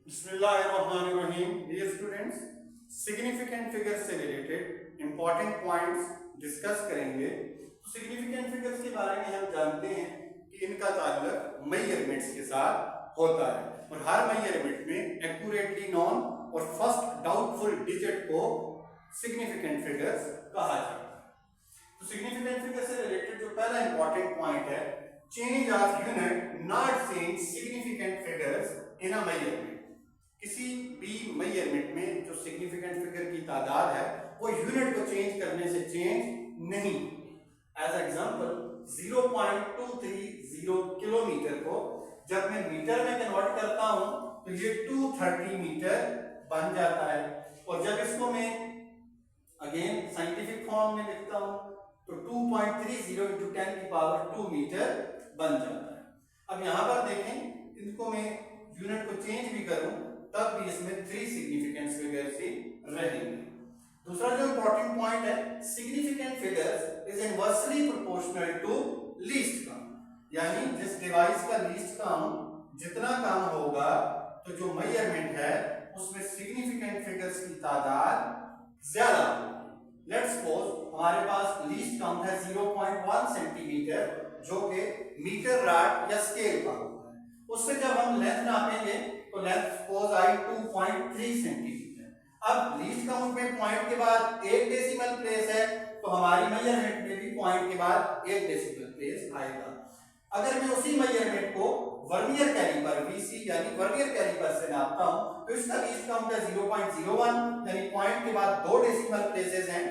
बिस्मिल्लाहिर्रहमानिर्रहीम। Dear students, significant figures से related important points discuss करेंगे। तो सिग्निफिकेंट फिगर्स के बारे में हम जानते हैं कि इनका ताल्लुक मेजरमेंट्स के साथ होता है और हर मेजरमेंट में एक्यूरेटली नॉन और फर्स्ट डाउटफुल डिजिट को सिग्निफिकेंट फिगर्स कहा जाता है। तो सिग्निफिकेंट फिगर से रिलेटेड जो पहला इंपॉर्टेंट पॉइंट है, change of unit not saying significant figures in a measurement. किसी भी मेजरमेंट में जो सिग्निफिकेंट फिगर की तादाद है वो यूनिट को चेंज करने से चेंज नहीं। एज एग्जांपल 0.230 किलोमीटर को जब मैं मीटर में कन्वर्ट करता हूं तो ये 230 मीटर बन जाता है, और जब इसको मैं अगेन साइंटिफिक फॉर्म में लिखता हूं तो 2.30 into 10 की पावर 2 मीटर बन जाता है। अब यहां पर देखें, इनको मैं यूनिट को चेंज भी करूं तब भी इसमें 3 सिग्निफिकेंट फिगर्स ही रहेंगे। दूसरा जो इंपॉर्टेंट पॉइंट है, significant figures is inversely proportional to least count, यानी जिस डिवाइस का लीस्ट काउंट जितना कम होगा तो जो मेजरमेंट है उसमें सिग्निफिकेंट फिगर्स की तादाद ज्यादा होगी। लेट्स सपोज हमारे पास लीस्ट काउंट है 0.1 सेंटीमीटर, जो कि मीटर रॉड या स्केल का होता है। उससे जब हम लेंथ नापेंगे तो लेंथ सपोज आई 2.3 सेंटीमीटर। अब लीस्ट काउंट में पॉइंट के बाद एक डेसिमल प्लेस है तो हमारी मेजरमेंट में भी पॉइंट के बाद एक डेसिमल प्लेस आएगा। अगर मैं उसी मेजरमेंट को वर्नियर कैलिपर वीसी यानी वर्नियर कैलिपर से नापता हूं तो इसका लीस्ट काउंट है 0.01, यानी पॉइंट के बाद 2 डेसिमल प्लेसेस हैं,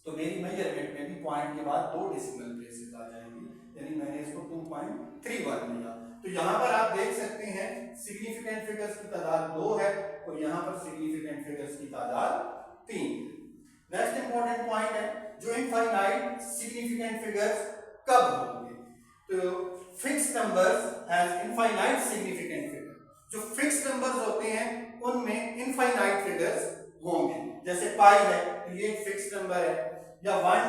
तो मेरी मेजरमेंट में भी पॉइंट के बाद 2 डेसिमल प्लेसेस आ जाएंगी, यानी मैंने इसको 2.31 लिया। तो यहां पर आप देख सकते हैं सिग्निफिकेंट फिगर्स की तादाद 2 है और यहां पर सिग्निफिकेंट फिगर्स की तादाद 3। नेक्स्ट इंपॉर्टेंट पॉइंट है, जो इनफाइनाइट सिग्निफिकेंट फिगर्स कब होंगे। तो fixed numbers has infinite significant figure. जो फिक्स्ड नंबर्स होते हैं उनमें इनफाइनाइट फिगर्स होंगे, जैसे पाई है तो ये एक फिक्स्ड नंबर है, या 1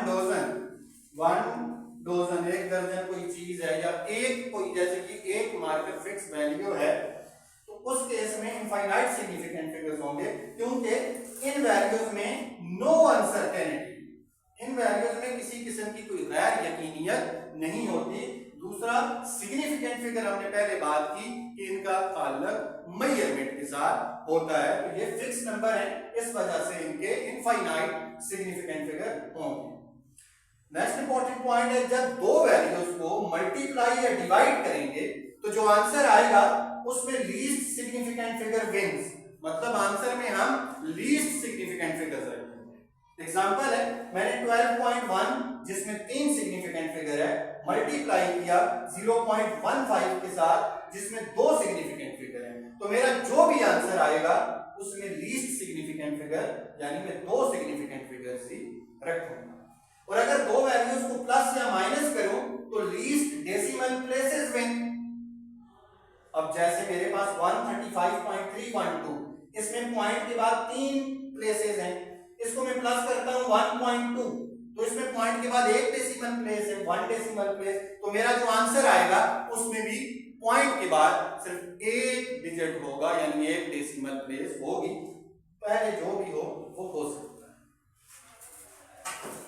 डोजन एक दर्जन कोई चीज है, या एक कोई जैसे कि एक मार्कर फिक्स वैल्यू है, तो उस केस में इनफाइनाइट सिग्निफिकेंट फिगर्स होंगे, क्योंकि इन वैल्यूज में नो अनसर्टेनिटी, इन वैल्यूज में किसी किस्म की कोई गैर यकीनियत नहीं होती। दूसरा, सिग्निफिकेंट फिगर हमने पहले बात की कि इनका ताल्लुक मेजरमेंट के साथ होता है, तो ये फिक्स नंबर है, इस वजह से इनके इनफाइनाइट सिग्निफिकेंट फिगर होंगे। नेक्स्ट इंपॉर्टेंट पॉइंट है, जब दो वैल्यूज को मल्टीप्लाई या डिवाइड करेंगे तो जो आंसर आएगा उसमें लीस्ट सिग्निफिकेंट फिगर विंस, मतलब आंसर में हम लीस्ट सिग्निफिकेंट फिगर्स रखेंगे। एग्जांपल है, मैंने 12.1 जिसमें 3 सिग्निफिकेंट फिगर है मल्टीप्लाई किया 0.15 के साथ जिसमें 2 सिग्निफिकेंट फिगर है, तो मेरा जो भी आंसर आएगा उसमें लीस्ट सिग्निफिकेंट फिगर यानी मैं 2 सिग्निफिकेंट फिगर्स ही रखूंगा। और अगर दो वैल्यूज को प्लस या माइनस करूं तो लीस्ट डेसिमल प्लेसेस विन। अब जैसे मेरे पास 135.312, इसमें पॉइंट के बाद 3 प्लेसेस हैं, इसको मैं प्लस करता हूं 1.2 तो इसमें पॉइंट के बाद एक डेसिमल प्लेस है, 1 डेसिमल प्लेस, तो मेरा जो आंसर आएगा उसमें भी पॉइंट के बाद सिर्फ एक डिजिट होगा, यानी एक डेसिमल प्लेस होगी। पहले जो भी हो वो हो सकता है।